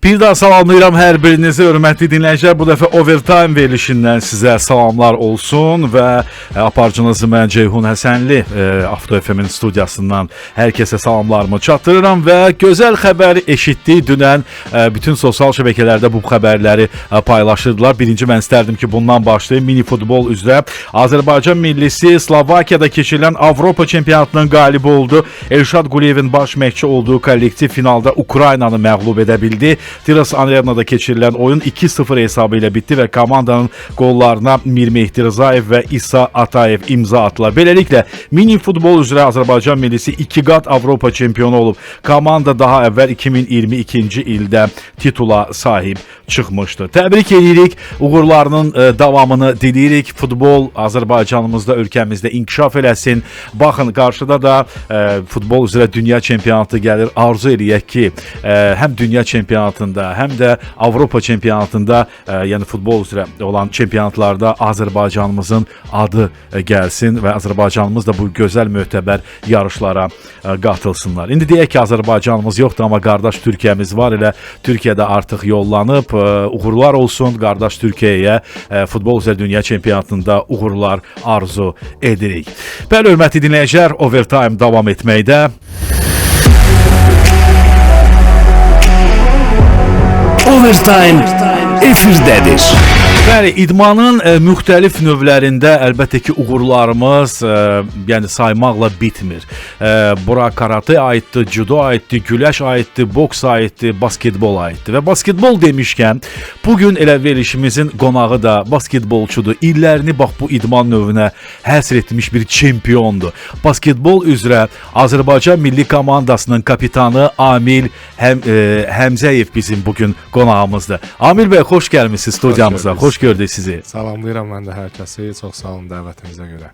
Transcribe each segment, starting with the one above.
Bir daha salamlayıram hər birinizi, hörmətli dinləyicilər. Bu dəfə Overtime verilişindən sizə salamlar olsun və aparıcınız mən Ceyhun Həsənli Avto FM-in studiyasından hər kəsə salamlarımı çatdırıram və gözəl xəbəri eşitdik. Dünən bütün sosial şəbəkələrdə bu xəbərləri paylaşırdılar. Birinci mən istərdim ki, bundan başlayım. Mini futbol üzrə Azərbaycan millisi Slovakiyada keçirilən Avropa çempionatının qalibi oldu. Elşad Quliyevin baş məşqçi olduğu kollektiv finalda Ukraynanı məğlub edə bildi. Tiras Arenada keçirilən oyun 2-0 hesabı ilə bitdi və komandanın qollarına Mir Mehdi Rzayev və İsa Atayev imza atdılar. Beləliklə, mini futbol üzrə Azərbaycan millisi 2 qat Avropa çempionu olub. Komanda daha əvvəl 2022-ci ildə titula sahib çıxmışdı. Təbrik edirik, uğurlarının davamını diləyirik. Futbol Azərbaycanımızda, ölkəmizdə inkişaf eləsin. Baxın, qarşıda da futbol üzrə dünya çempionatı gəlir. Arzu eləyək ki, həm dünya çempionatında, həm də Avropa çempionatında, yəni futbol üzrə olan çempionatlarda Azərbaycanımızın adı gəlsin və Azərbaycanımız da bu gözəl möhtəbər yarışlara qatılsınlar. İndi deyək ki, Azərbaycanımız yoxdur, amma qardaş Türkiyəmiz var. Elə Türkiyədə artıq yollanıb, uğurlar olsun qardaş Türkiyəyə, futbol üzrə dünya çempionatında uğurlar arzu edirik. Bəli, hörmətli dinləyicilər, Overtime davam etməkdə. Overtime efirdədir. Bəli, idmanın müxtəlif növlərində əlbəttə ki, uğurlarımız yəni saymaqla bitmir. Bura karate aiddir, judo aiddir, güləş aiddir, boks aiddir, basketbol aiddir. Və basketbol demişkən, bugün elə verilişimizin qonağı da basketbolçudur. İllərini bax bu idman növünə həsr etmiş bir çempiondur. Basketbol üzrə Azərbaycan milli komandasının kapitanı Amil Həmzəyev bizim bugün qonağımızdır. Amil bəy, xoş gəlmisiniz studiyamıza. Xoş gördük sizi. Salamlayıram mən də hər kəsi. Çox sağ olun dəvətinizə görə.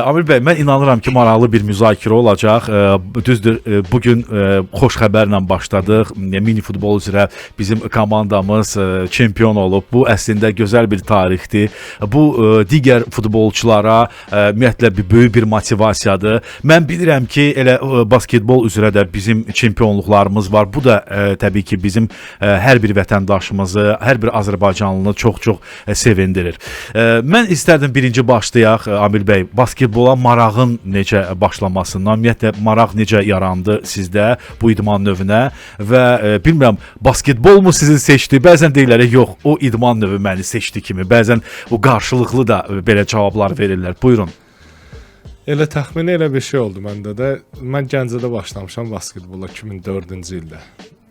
Amil bəy, mən inanıram ki, maraqlı bir müzakirə olacaq. Düzdür, bugün xoş xəbərlə başladıq. Mini futbol üzrə bizim komandamız çempion olub. Bu əslində gözəl bir tarixdir. Bu digər futbolçulara ümumiyyətlə böyük bir motivasiyadır. Mən bilirəm ki, elə basketbol üzrə də bizim çempionluqlarımız var. Bu da təbii ki, bizim hər bir vətəndaşımızı, hər bir Azərbaycanlını çox-çox sevindirir. Mən istərdim birinci başlayaq, Amil bəy, basketbola marağın necə başlamasından, ümumiyyətlə maraq necə yarandı sizdə bu idman növünə və bilmirəm, basketbol mu sizi seçdi? Bəzən deyirlər, yox, o idman növü məni seçdi kimi. Bəzən o qarşılıqlı da belə cavablar verirlər. Buyurun. Elə təxmini elə bir şey oldu məndə də. Mən Gəncədə başlamışam basketbola 2004-cü ildə.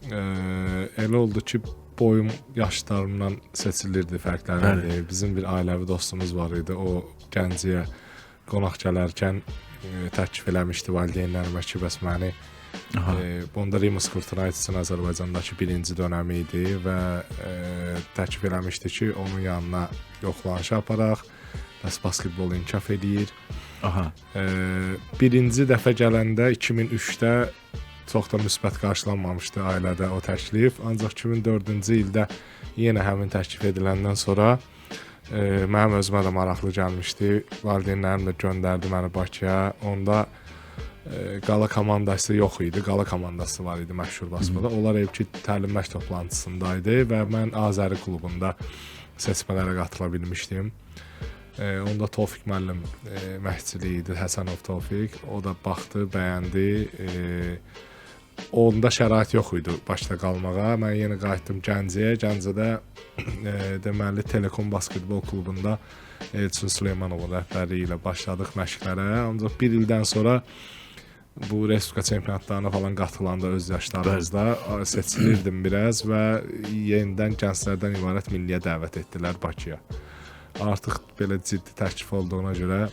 Elə oldu ki, boyum yaşlarımdan seçilirdi, fərqlənirdi. Bizim bir ailəvi dostumuz var idi. O Gəncəyə qonaq gələrkən təklif eləmişdi valideynlərimə ki, bəs məni onda Rimas Kurtranaytsın Azərbaycandakı birinci dönəmi idi və təklif eləmişdi ki, onun yanına yoxlanışa aparaq, bəs basketbol inkişaf edir. Birinci dəfə gələndə 2003-də çox da müsbət qarşılanmamışdı ailədə o təklif. Ancaq 2004-cü ildə yenə həmin təklif ediləndən sonra mənim özümə də maraqlı gəlmişdi. Valideynlərim də göndərdi məni Bakıya. Onda qala komandası yox idi. Qala komandası var idi məşhur basketbolda. Onlar evki təlim məşq toplantısındaydı və mən Azəri klubunda seçmələrə qatıla bilmişdim. Onda Tofiq müəllim məşqçiliyi idi, Həsənov Tofiq. O da baxdı, bəyəndi. Onda şərait yox idi başda qalmağa. Mən yenə qayıtdım Gəncəyə. Gəncədə deməli Telekom basketbol klubunda Elçin Süleymanovun rəhbərliyi ilə başladıq məşqlərə. Ancaq bir ildən sonra bu Respublika çempionatlarına falan qatılanda öz yaşlarımızda seçilirdim biraz və yenidən gənclərdən ibarət milliyə dəvət etdilər Bakıya. Artıq belə ciddi təklif olduğuna görə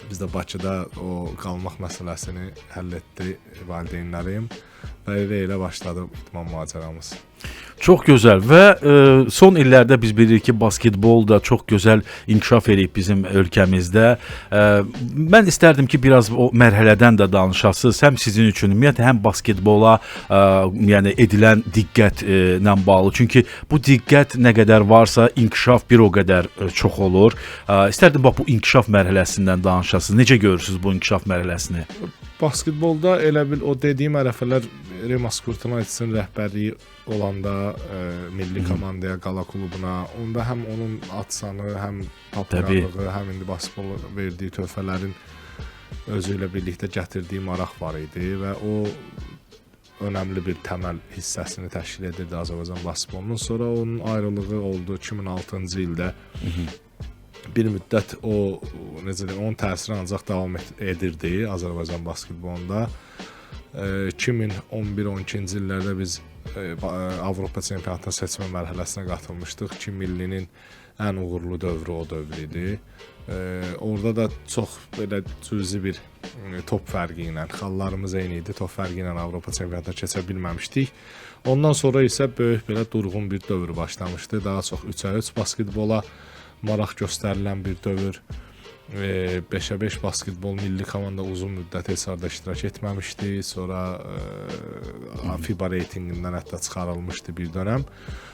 biz də Bakıda o qalmaq məsələsini həll etdi valideynlərim və elə başladı idman macəramız. Çox gözəl və son illərdə biz bilirik ki, basketbol da çox gözəl inkişaf edib bizim ölkəmizdə. Mən istərdim ki, biraz o mərhələdən də danışasınız. Həm sizin üçün, ümumiyyətlə, həm basketbola yəni edilən diqqətlə bağlı. Çünki bu diqqət nə qədər varsa, inkişaf bir o qədər çox olur. İstərdim bax, bu inkişaf mərhələsindən danışasınız. Necə görürsünüz bu inkişaf mərhələsini? Basketbolda elə bil o dediyim ərəfələr Rimas Kurtranaytsın rəhbərliyi olanda milli komandaya, qala klubuna, onda həm onun ad-sanı, həm populyarlığı, həm indi basketbola verdiyi töhfələrin özü ilə birlikdə gətirdiyi maraq var idi və o önəmli bir təməl hissəsini təşkil edirdi Azərbaycan basketbolunun. Sonra onun ayrılığı oldu 2006-cı ildə. Bir müddət o, necə deyim, onun təsiri ancaq davam edirdi Azərbaycan basketbolunda. 2011-12-ci illərdə biz Avropa çempionatının seçmə mərhələsinə qatılmışdıq ki, millinin ən uğurlu dövrü o dövr idi. Orada da çox belə cüzi bir top fərqi ilə, xallarımız eyni idi, top fərqi ilə Avropa çempionatına keçə bilməmişdik. Ondan sonra isə böyük belə durğun bir dövr başlamışdı. Daha çox 3-3 basketbola maraq göstərilən bir dövr. 5-5 basketbol milli komanda uzun müddət heç harda iştirak etməmişdi. Sonra FIBA reytinqindən hətta çıxarılmışdı bir dönəm.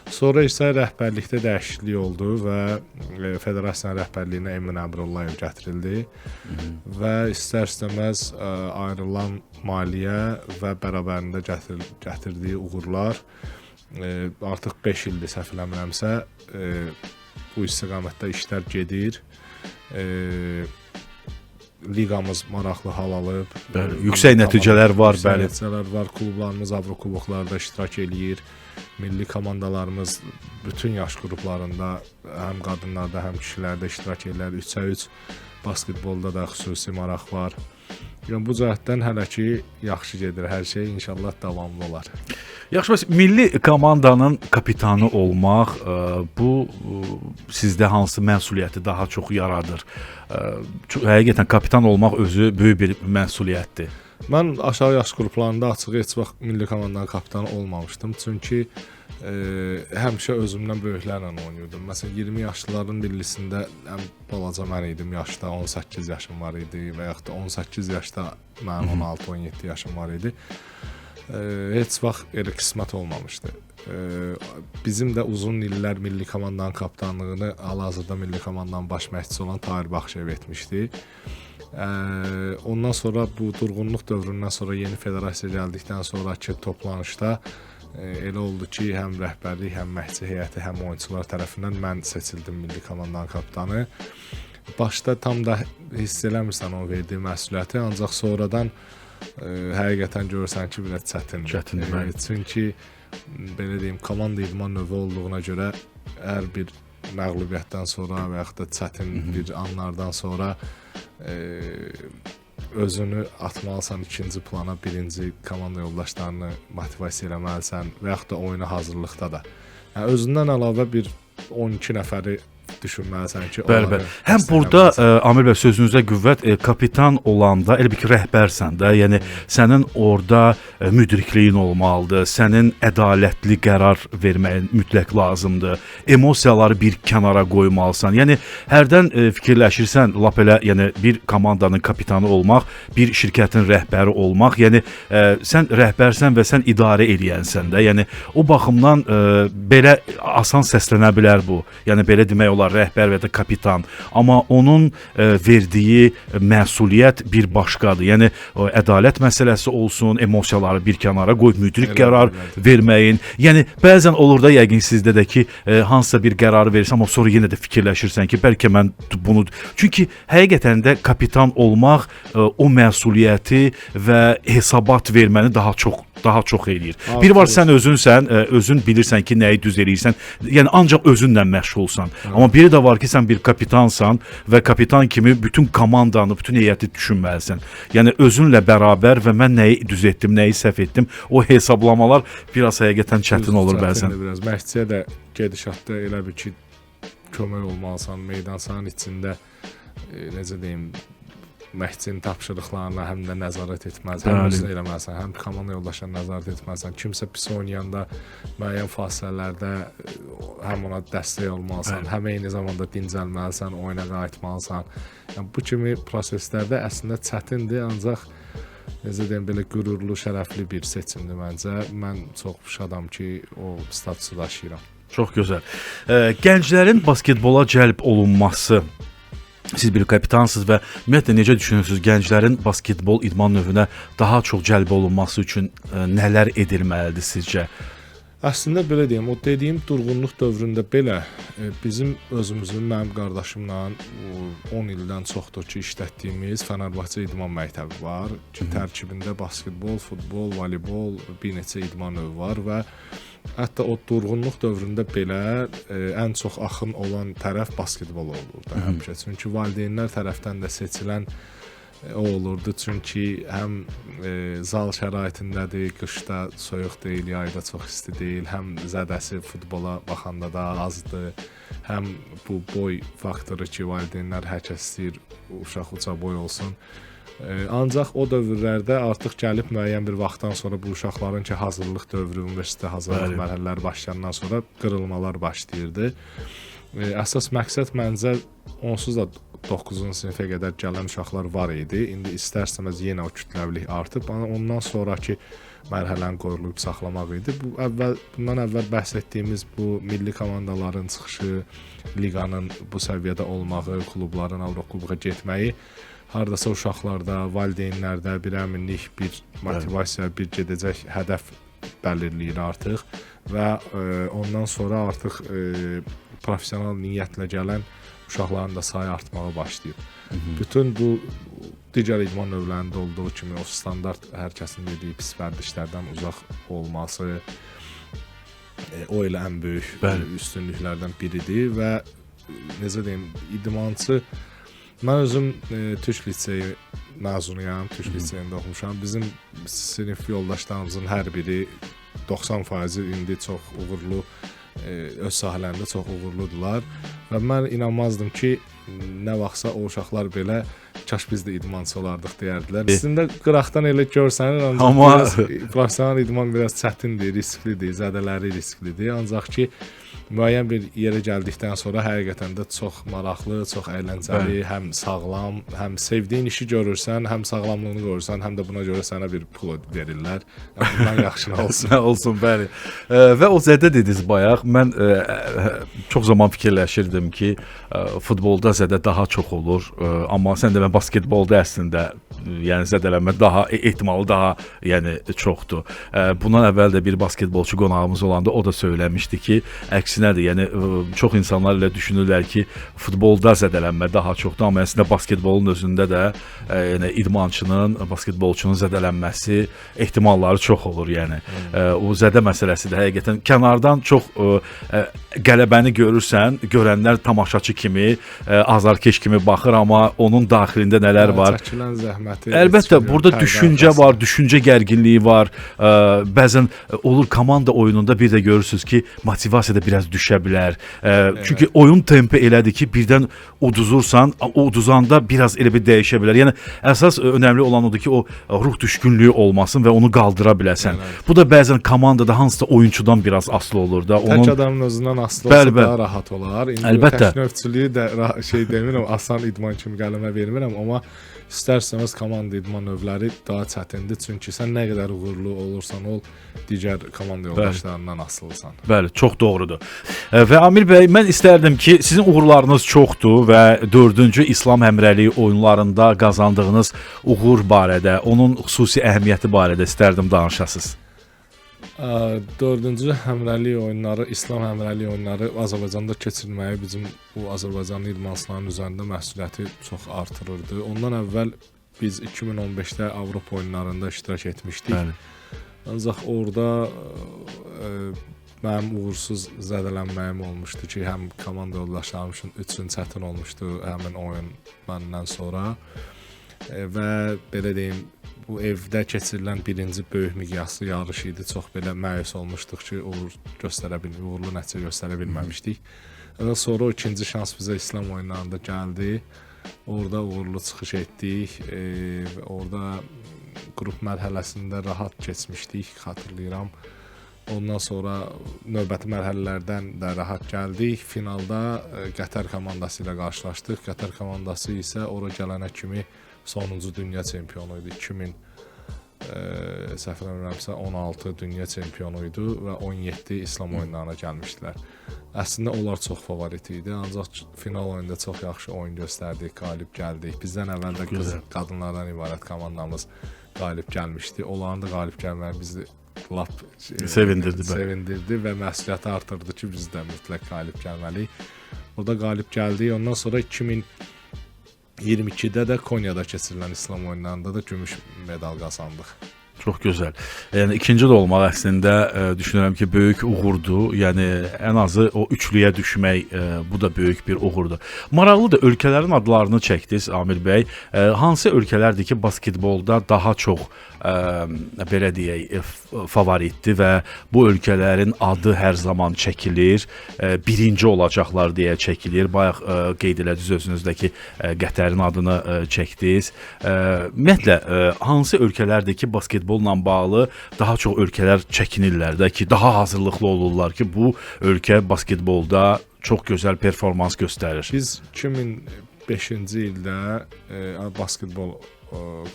Sonra isə rəhbərlikdə dəyişiklik oldu və federasiyanın rəhbərliyinə Emin Əmrullayev gətirildi. Və istər-istəməz ayrılan maliyyə və bərabərində gətirdiyi uğurlar artıq 5 ildir səhv eləmirəmsə bu istiqamətdə işlər gedir. Liqamız maraqlı hal alıb. Yüksək nəticələr var, bəli. Nəticələr var. Klublarımız Avrokuboklarda iştirak eləyir. Milli komandalarımız bütün yaş qruplarında, həm qadınlarda, həm kişilərdə iştirak edirlər. 3-3 basketbolda da xüsusi maraq var. Yəni bu cəhətdən hələ ki yaxşı gedir hər şey, inşallah davamlı olar. Yaxşı, bəs milli komandanın kapitanı olmaq bu sizdə hansı məsuliyyəti daha çox yaradır? Həqiqətən kapitan olmaq özü böyük bir məsuliyyətdir. Mən aşağı yaş qruplarında açıq heç vaxt milli komandanın kapitanı olmamışdım. Çünki həmişə özümdən böyüklərlə oynuyordum. Məsələn 20 yaşlıların millisində ən balaca mən idim yaşda, 18 yaşım var idi və yaxud da 18 yaşda mənim 16-17 yaşım var idi. Heç vaxt elə qismət olmamışdı. Bizim də uzun illər milli komandanın kapitanlığını hal-hazırda milli komandanın baş məşqçisi olan Tahir Baxşev etmişdi. Ondan sonra bu durğunluq dövründən sonra yeni federasiya gəldikdən sonraki toplanışda elə oldu ki, həm rəhbərlik, həm məşqçi heyəti, həm oyunçular tərəfindən mən seçildim milli komandanın kapitanı. Başda tam da hiss eləmirsən o verdiyi məsuliyyəti, ancaq sonradan həqiqətən görürsən ki, biraz çətindir. Çünki belə deyim, komanda idman növü olduğuna görə hər bir məğlubiyyətdən sonra və yaxud da çətin bir anlardan sonra özünü atmalısan ikinci plana, birinci komanda yoldaşlarını motivasiya eləməlisən və yaxud da oyuna hazırlıqda da. Yəni, özündən əlavə bir 12 nəfəri düşünməlisən ki, bəli. Həm burada Amir bəy sözünüzə qüvvət, kapitan olanda elə bir ki rəhbərsən də, yəni sənin orada müdrikliyin olmalıdır, sənin ədalətli qərar verməyin mütləq lazımdır. Emosiyaları bir kənara qoymalısan. Yəni hərdən fikirləşirsən, lap elə, yəni bir komandanın kapitanı olmaq, bir şirkətin rəhbəri olmaq, yəni sən rəhbərsən və sən idarə eləyənsən də. Yəni o baxımdan belə asan səslənə bilər bu. Yəni belə demək olar rəhbər və ya kapitan, amma onun verdiyi məsuliyyət bir başqadır. Yəni o ədalət məsələsi olsun, emosiyaları bir kənara qoyub müdrik qərar verməyin. Yəni bəzən olur da yəqin sizdə də ki, hansısa bir qərarı verirsən, amma sonra yenə də fikirləşirsən ki, bəlkə mən bunu, çünki həqiqətən də kapitan olmaq o məsuliyyəti və hesabat verməni daha çox eləyir. Bir var sən özünsən, özün bilirsən ki, nəyi düz eləyirsən. Yəni ancaq özünlə məşğulsan. Amma biri də var ki, sən bir kapitansan və kapitan kimi bütün komandanı, bütün heyəti düşünməlisən. Yəni özünlə bərabər və mən nəyi düz etdim, nəyi səhv etdim, o hesablamalar biraz həqiqətən çətin olur bəzən. Məşqçiyə də gedişatda elə bir ki, kömək olmalısan, meydan sahanın içində necə deyim, məşqçinin tapşırıqlarına həm də nəzarət etməlisən, həm özünə eləməlisən, həm komanda yoldaşlarına nəzarət etməlisən. Kimsə pis oynayanda müəyyən fasilələrdə həm ona dəstək olmalısan, həm eyni zamanda dincəlməlisən, oyuna qayıtmalısan. Yəni bu kimi proseslərdə əslində çətindir, ancaq necə deyim, belə qürurlu, şərəfli bir seçimdir məncə. Mən çox şadam ki, o statusu daşıyıram. Çox gözəl. Gənclərin basketbola cəlb olunması, siz bir kapitansınız və ümumiyyətlə necə düşünürsünüz, gənclərin basketbol idman növünə daha çox cəlb olunması üçün nələr edilməlidir sizcə? Əslində belə deyim, o dediyim durğunluq dövründə belə bizim özümüzün, mənim qardaşımla 10 ildən çoxdur ki, işlətdiyimiz Fenerbahçe İdman Məktəbi var ki, tərkibində basketbol, futbol, voleybol, bir neçə idman növü var və hətta o durğunluq dövründə belə ən çox axın olan tərəf basketbol olurdu həmişə. Çünki valideynlər tərəfdən də seçilən o olurdu. Çünki həm zal şəraitindədir, qışda soyuq deyil, yayda çox isti deyil, həm zədəsi futbola baxanda da azdır, həm bu boy faktoru ki, valideynlər hər kəs istəyir uşaq uca boy olsun. Ancaq o dövrlərdə artıq gəlib müəyyən bir vaxtdan sonra bu uşaqların ki, hazırlıq dövrü, universitetə hazırlıq mərhələləri başlayandan sonra qırılmalar başlayırdı. Əsas məqsəd məncə onsuz da 9-cu sinifə qədər gələn uşaqlar var idi. İndi istərsəməz yenə o kütləvilik artıb. Ondan sonraki mərhələni qoruyub saxlamaq idi. Bundan əvvəl bəhs etdiyimiz bu milli komandaların çıxışı, liqanın bu səviyyədə olmağı, klubların Avroklubuğa getməyi hardasa uşaqlarda, valideynlərdə bir əminlik, bir motivasiya, bir gedəcək hədəf bəlirləyir artıq və ondan sonra artıq professional niyyətlə gələn uşaqların da sayı artmağa başlayıb. Bütün bu digər idman növlərində olduğu kimi o standart hər kəsin dediyi pis vərdişlərdən uzaq olması o elə ən böyük üstünlüklərdən biridir və necə deyim, idmançı mən özüm Türk liseyi məzunuyam, Türk liseyində oxumuşam. Bizim sinif yoldaşlarımızın hər biri 90% indi çox uğurlu öz sahələrində çox uğurludular və mən inanmazdım ki, nə vaxtsa o uşaqlar belə kaş biz də idmançı olardıq deyərdilər. Əslində qıraqdan elə görsənir, ancaq professional idman biraz çətindir, risklidir, zədələri risklidir. Ancaq ki, müəyyən bir yerə gəldikdən sonra həqiqətən də çox maraqlı, çox əyləncəli, həm sağlam, həm sevdiyin işi görürsən, həm sağlamlığını görürsən, həm də buna görə sənə bir pul verirlər. Bundan yaxşına olsun. Olsun, bəli. Və o zədə dediniz bayaq. Mən çox zaman fikirləşirdim ki, futbolda zədə daha çox olur, amma sən demə basketbolda əslində yəni zədələnmə daha ehtimalı daha yəni çoxdur. Bundan əvvəl də bir basketbolçu qonağımız olanda o da söyləmişdi ki, əksinədir. Yəni çox insanlar elə düşünürlər ki, futbolda zədələnmə daha çoxdur, amma əslində basketbolun özündə də yəni idmançının, basketbolçunun zədələnməsi ehtimalları çox olur, yəni. O zədə məsələsi də həqiqətən kənardan çox qələbəni görürsən, görənlər tamaşaçı kimi, azarkeş kimi baxır, amma onun daxilində nələr var? Çəkilən zəhməti. Əlbəttə, burada düşüncə var, düşüncə gərginliyi var. Bəzən olur komanda oyununda bir də görürsüz ki, motivasiya da biraz düşə bilər. Çünki oyun tempi elədir ki, birdən uduzursan, o uduzanda biraz elə bir dəyişə bilər. Yəni əsas önəmli olan odur ki, o ruh düşkünlüyü olmasın və onu qaldıra biləsən. Bu da bəzən komandada hansısa oyunçudan biraz asılı olur da. Tək adamın özündən asılı olsa daha rahat olar. İndi təknövçülüyü də şey demirəm, asan idman kimi qələmə vermirəm, amma İstərsəniz komanda idman növləri daha çətindir, çünki sən nə qədər uğurlu olursan ol, digər komanda yoldaşlarından asılısan. Bəli, çox doğrudur. Və Amil bəy, mən istərdim ki, sizin uğurlarınız çoxdur və 4-cü İslam həmrəliyi oyunlarında qazandığınız uğur barədə, onun xüsusi əhəmiyyəti barədə istərdim danışasınız. 4-cü həmrəlik oyunları, İslam həmrəlik oyunları Azərbaycanda keçirilməyi bizim bu Azərbaycanlı idmançıların üzərində məsuliyyəti çox artırırdı. Ondan əvvəl biz 2015-də Avropa oyunlarında iştirak etmişdik. Bəli. Ancaq orada mənim uğursuz zədələnməyim olmuşdu ki, həm komanda yoldaşlarım üçün çətin olmuşdu həmin oyun məndən sonra və belə deyim, bu evdə keçirilən birinci böyük miqyaslı yarış idi. Çox belə məyus olmuşduq ki, uğurlu nəticə göstərə bilməmişdik. Sonra o ikinci şans bizə İslam oyunlarında gəldi. Orada uğurlu çıxış etdik. Orada qrup mərhələsində rahat keçmişdik, xatırlayıram. Ondan sonra növbəti mərhələlərdən də rahat gəldik. Finalda Qətər komandası ilə qarşılaşdıq. Qətər komandası isə ora gələnə kimi sonuncu dünya çempionu idi. 2000 səhv eləmirəmsə 16 dünya çempionu idi və 17 İslam oyunlarına gəlmişdilər. Əslində onlar çox favorit idi, ancaq final oyunda çox yaxşı oyun göstərdik, qalib gəldik. Bizdən əvvəl də qadınlardan ibarət komandamız qalib gəlmişdi. Onların da qalib gəlməyi bizi lap sevindirdi və məsuliyyəti artırdı ki, biz də mütləq qalib gəlməliyik. Orada qalib gəldik. Ondan sonra 2022-də də Konyada keçirilən İslam oyunlarında da gümüş medal qazandıq. Çox gözəl. Yəni ikinci də olmaq əslində düşünürəm ki, böyük uğurdur. Yəni ən azı o üçlüyə düşmək bu da böyük bir uğurdur. Maraqlıdır, ölkələrin adlarını çəkdiniz Amil bəy. Hansı ölkələrdir ki, basketbolda daha çox belə deyək, favoritdir və bu ölkələrin adı hər zaman çəkilir, birinci olacaqlar deyə çəkilir. Bayaq qeyd elədiniz özünüzdəki Qətərin adını çəkdiniz. Ümumiyyətlə, hansı ölkələrdir ki, basketbolla bağlı daha çox ölkələr çəkinirlər də ki, daha hazırlıqlı olurlar ki, bu ölkə basketbolda çox gözəl performans göstərir. Biz 2005-ci ildə basketbol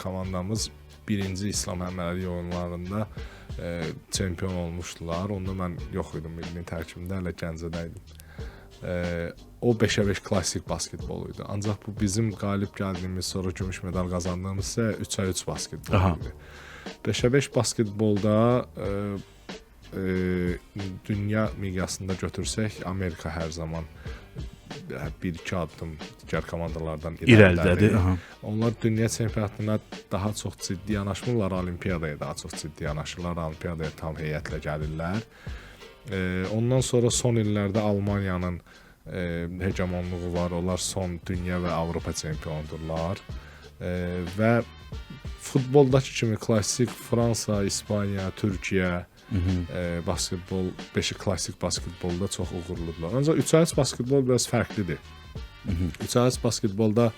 komandamız birinci İslam Əməli oyunlarında çempion olmuşdular. Onda mən yox idim milli tərkibində, hələ Gəncədə idim. O 5-5 klassik basketbol idi. Ancaq bu bizim qalib gəldiyimiz, sonra gümüş medal qazandığımız isə 3-3 basketbol idi. 5-5 basketbolda dünya miqyasında götürsək, Amerika hər zaman bir-iki addım digər komandalardan irəlidədir. Onlar dünya çempionatına daha çox ciddi yanaşmırlar, olimpiyadaya daha çox ciddi yanaşırlar, olimpiyadaya tam heyətlə gəlirlər. Ondan sonra son illərdə Almaniyanın hegemonluğu var, onlar son dünya və Avropa çempionudurlar. Və futboldakı kimi klassik Fransa, İspaniya, Türkiyə basketbol, klassik basketbolda çox uğurludular. Ancaq 3-3 basketbol biraz fərqlidir. 3-3 basketbolda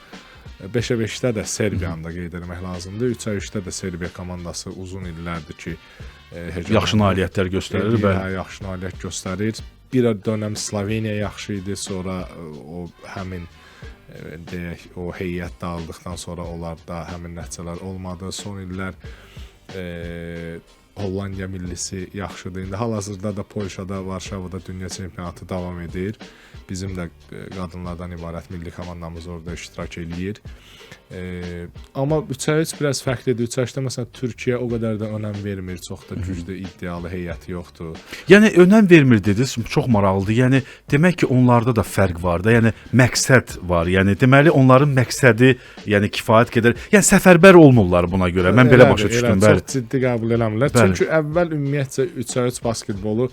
5-5-də də Serbiyanı da qeyd etmək lazımdır. 3-3-də də Serbiya komandası uzun illərdir ki, yaxşı nailiyyətlər göstərir. Yaxşı nailiyyət göstərir. Bir dönəm Sloveniya yaxşı idi, sonra o həmin deyək, o heyət dağıldıqdan sonra onlarda həmin nəticələr olmadı. Son illər Hollandiya millisi yaxşıdır. İndi hal-hazırda da Polşada, Varşavada dünya çempionatı davam edir. Bizim də qadınlardan ibarət milli komandamız orada iştirak eləyir. Amma 3-3 biraz fərqlidir. 3-3-də məsələn Türkiyə o qədər də önəm vermir. Çox da güclü, iddialı heyəti yoxdur. Yəni önəm vermir dediniz, çox maraqlıdır. Yəni demək ki, onlarda da fərq var da. Yəni məqsəd var. Yəni deməli onların məqsədi, yəni kifayət qədər. Yəni səfərbər olmurlar buna görə. Mən belə başa düşdüm, bəli. Çox ciddi qəbul eləmirlər. Çünki əvvəl ümumiyyətcə 3-3 basketbolu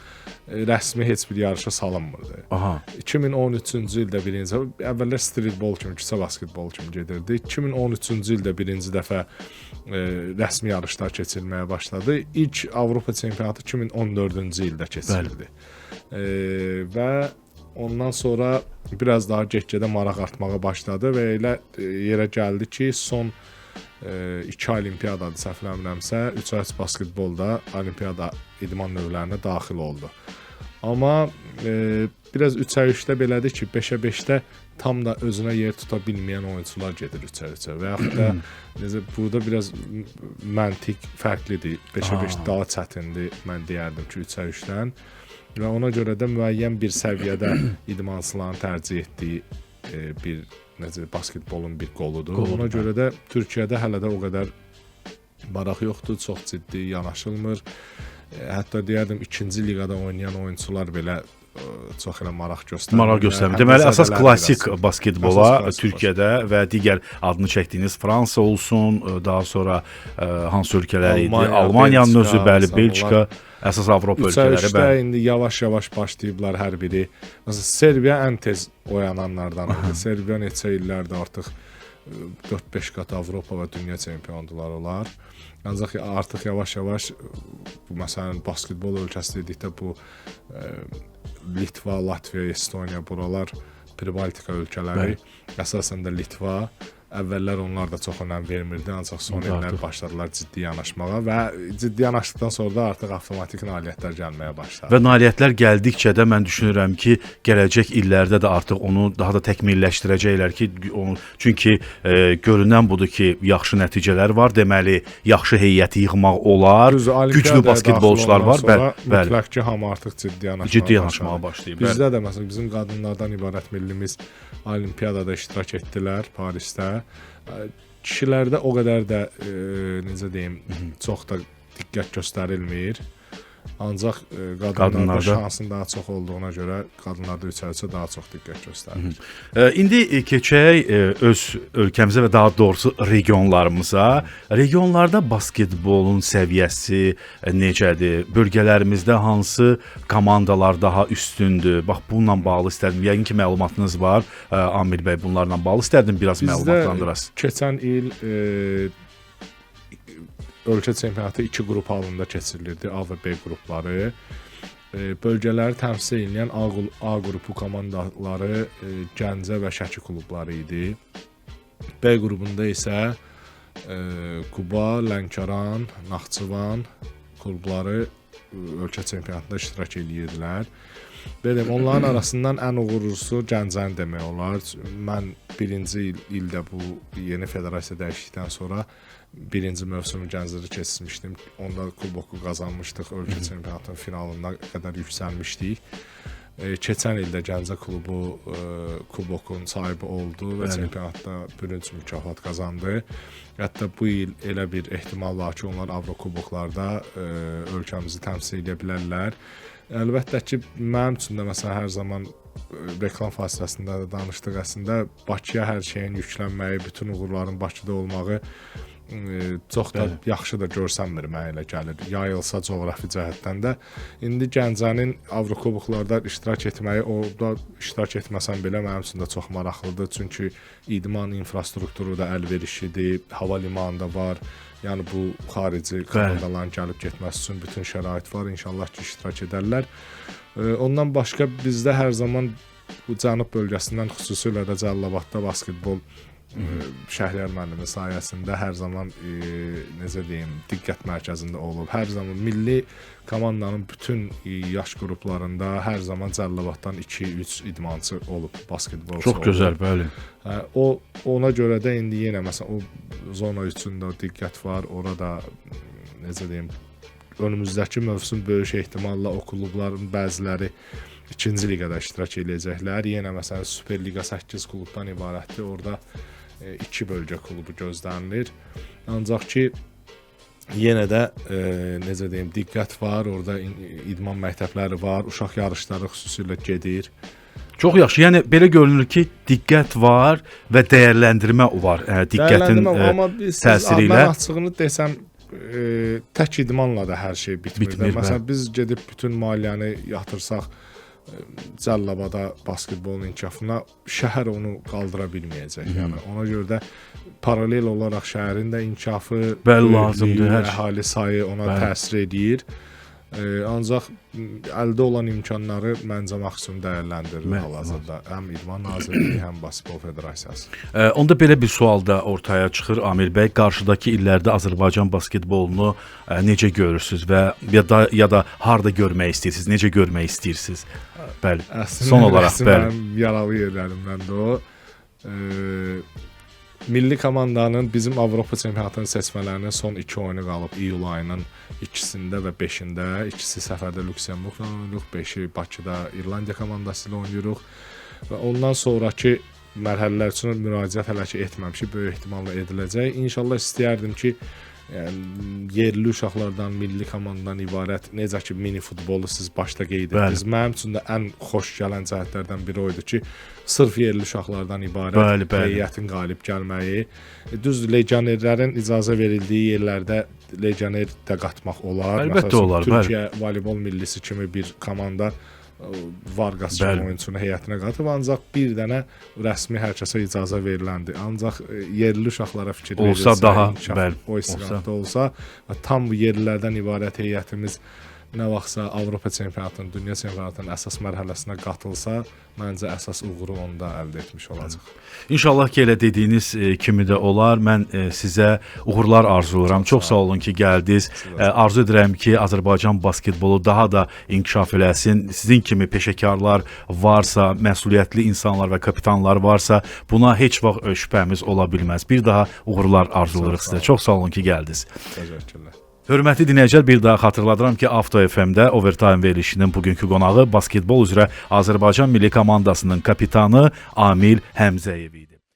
rəsmi heç bir yarışa salınmırdı. 2013-cü ildə birinci, əvvəllər streetbol kimi, küçə basketbol kimi gedirdi. 2013-cü ildə birinci dəfə rəsmi yarışlar keçirilməyə başladı. İlk Avropa çempionatı 2014-cü ildə keçirildi. Və ondan sonra biraz daha get-gedə maraq artmağa başladı və elə yerə gəldi ki, son 2 olimpiyadadır, səhvləmirəmsə, 3-3 basketbolda olimpiyada idman növlərinə daxil oldu. Amma biraz 3-3-də belədir ki, 5-5-də tam da özünə yer tuta bilməyən oyunçular gedir 3-3-ə və yaxud da burada biraz məntiq fərqlidir. 5-5 daha çətindir, mən deyərdim ki, 3-3-dən və ona görə də müəyyən bir səviyyədə idmançıların tərcih etdiyi bir basketbolun bir qoludur. Ona görə də Türkiyədə hələ də o qədər maraq yoxdur, çox ciddi yanaşılmır. Hətta deyərdim, ikinci liqada oynayan oyunçular belə çox elə maraq göstərmir. Deməli, əsas klassik basketbola Türkiyədə və digər adını çəkdiyiniz Fransa olsun, daha sonra hansı ölkələr idi? Almaniyanın özü, bəli, Belçika, əsas Avropa ölkələri. 3-3-də indi yavaş-yavaş başlayıblar hər biri. Məsələn, Serbiya ən tez oyananlardan idi. Serbiya neçə illərdə artıq 4-5 qat Avropa və dünya çempiondular olar. Ancaq artıq yavaş-yavaş, məsələn, basketbol ölkəsi dedikdə bu Litva, Latviya, Estoniya, buralar Pribaltika ölkələri, əsasən də Litva. Əvvəllər onlar da çox önəm vermirdi, ancaq son illər başladılar ciddi yanaşmağa və ciddi yanaşdıqdan sonra da artıq avtomatik nailiyyətlər gəlməyə başladı. Və nailiyyətlər gəldikcə də mən düşünürəm ki, gələcək illərdə də artıq onu daha da təkmilləşdirəcəklər ki, çünki görünən budur ki, yaxşı nəticələr var, deməli, yaxşı heyəti yığmaq olar, güclü basketbolçular var. Mütləq ki, hamı artıq ciddi yanaşmağa başlayıb. Bizdə də məsələn, bizim qadınlardan ibarət millimiz olimpiyadada iştirak etdilər Parisdə. Kişilərdə o qədər də necə deyim, çox da diqqət göstərilmir. Ancaq Qadınlarda qadınlarda şansın daha çox olduğuna görə qadınlarda yüksəlsə daha çox diqqət göstərir. İndi keçək öz ölkəmizə və daha doğrusu regionlarımıza. Regionlarda basketbolun səviyyəsi necədir? Bölgələrimizdə hansı komandalar daha üstündür? Bax, bununla bağlı istərdim. Yəqin ki, məlumatınız var. Amil bəy, bunlarla bağlı istərdim biraz məlumatlandıras. Keçən il ölkə çempionatı 2 qrup halında keçirilirdi, A və B qrupları. Bölgələri təmsil edən A qrupu komandaları Gəncə və Şəki klubları idi. B qrupunda isə Quba, Lənkəran, Naxçıvan klubları ölkə çempionatında iştirak edirdilər. Belə onların arasından ən uğurlusu Gəncəni demək olar. Mən birinci ildə bu yeni federasiya dəyişdikdən sonra birinci mövsümü Gəncədə keçirmişdim. Onda kuboku qazanmışdıq. Ölkə çempionatının finalına qədər yüksəlmişdik. Keçən ildə Gəncə klubu kubokun sahibi oldu və çempionatda bürünc mükafat qazandı. Hətta bu il elə bir ehtimal var ki, onlar Avrokuboklarda ölkəmizi təmsil edə bilərlər. Əlbəttə ki, mənim üçün də məsələn hər zaman reklam fasiləsində də danışdıq, əslində Bakıya hər şeyin yüklənməyi, bütün uğurların Bakıda olmağı çox da yaxşı da görsənmir, mənə elə gəlir. Yayılsa coğrafi cəhətdən də. İndi Gəncənin Avrokuboklarda iştirak etməyi, orada iştirak etməsəm belə mənim üçün də çox maraqlıdır. Çünki idman infrastrukturu da əlverişlidir, hava limanı da var. Yəni bu xarici komandaların gəlib getməsi üçün bütün şərait var. İnşallah ki, iştirak edərlər. Ondan başqa bizdə hər zaman bu cənub bölgəsindən, xüsusilə də Cəlilabadda basketbol Şəhriyar müəllimi sayəsində hər zaman necə deyim, diqqət mərkəzində olub. Hər zaman milli komandanın bütün yaş qruplarında hər zaman Cəlilabaddan 2-3 idmançı olub, basketbolçu. Çox gözəl, bəli. Ona görə də indi yenə məsələn o zona üçündə diqqət var. Orada necə deyim, önümüzdəki mövsüm böyük ehtimalla o klubların bəziləri 2-ci liqada iştirak edəcəklər. Yenə məsələn Super Liqa 8 klubdan ibarətdir. Orada 2 bölgə klubu gözlənilir. Ancaq ki yenə də necə deyim, diqqət var. Orada idman məktəbləri var, uşaq yarışları xüsusilə gedir. Çox yaxşı. Yəni belə görünür ki, diqqət var və dəyərləndirmə var. Diqqətin təsiri ilə. Mən açığını desəm, tək idmanla da hər şey bitmir. Məsələn, biz gedib bütün maliyyəni yatırsaq Cəlilabada basketbolun inkişafına, şəhər onu qaldıra bilməyəcək. Yəni ona görə də paralel olaraq şəhərin də inkişafı, lazımdır, əhali sayı ona təsir edir. Ancaq əldə olan imkanları məncə maksimum dəyərləndirilir hal-hazırda. Həm İdman Nazirliyi, həm Basketbol Federasiyası. Onda belə bir sual da ortaya çıxır, Amil bəy. Qarşıdakı illərdə Azərbaycan basketbolunu necə görürsünüz və ya da harda görmək istəyirsiniz, necə görmək istəyirsiniz? Bəli. Son olaraq bəli. Yaralı yerlərimdən də o. Milli komandanın bizim Avropa çempionatının seçmələrinin son 2 oyunu qalıb. İyul ayının 2-sində və 5-də. 2-si səfərdə Lüksemburqla oynayırıq, 5-i Bakıda İrlandiya komandası ilə oynayırıq. Və ondan sonraki mərhələlər üçün müraciət hələ ki etməmişik, böyük ehtimalla ediləcək. İnşallah istəyərdim ki, yəni yerli uşaqlardan, milli komandadan ibarət, necə ki mini futbolu siz başda qeyd etdiniz. Mənim üçün də ən xoş gələn cəhətlərdən biri o idi ki, sırf yerli uşaqlardan ibarət heyətin qalib gəlməyi. Düzdür, legionerlərin icazə verildiyi yerlərdə legioner də qatmaq olar. Əlbəttə olar. Türkiyə voleybol millisi kimi bir komanda Vargas kimi oyunçunu heyətinə qatıb, ancaq bir dənə rəsmi hər kəsə icazə veriləndi. Ancaq yerli uşaqlara fikir verilsə, o istiqamətdə olsa və tam bu yerlilərdən ibarət heyətimiz nə vaxtsa Avropa çempionatının, dünya çempionatının əsas mərhələsinə qatılsa, məncə əsas uğuru onda əldə etmiş olacaq. İnşallah ki, elə dediyiniz kimi də olar. Mən sizə uğurlar arzulayıram. Çox sağ olun ki, gəldiniz. Arzu edirəm ki, Azərbaycan basketbolu daha da inkişaf eləsin. Sizin kimi peşəkarlar varsa, məsuliyyətli insanlar və kapitanlar varsa, buna heç vaxt şübhəmiz ola bilməz. Bir daha uğurlar arzulayırıq sizə. Çox sağ olun ki, gəldiniz. Təşəkkürlər. Hörmətli dinləyicilər, bir daha xatırladıram ki, Avto FM-də Overtime verilişinin bugünkü qonağı basketbol üzrə Azərbaycan milli komandasının kapitanı Amil Həmzəyev idi.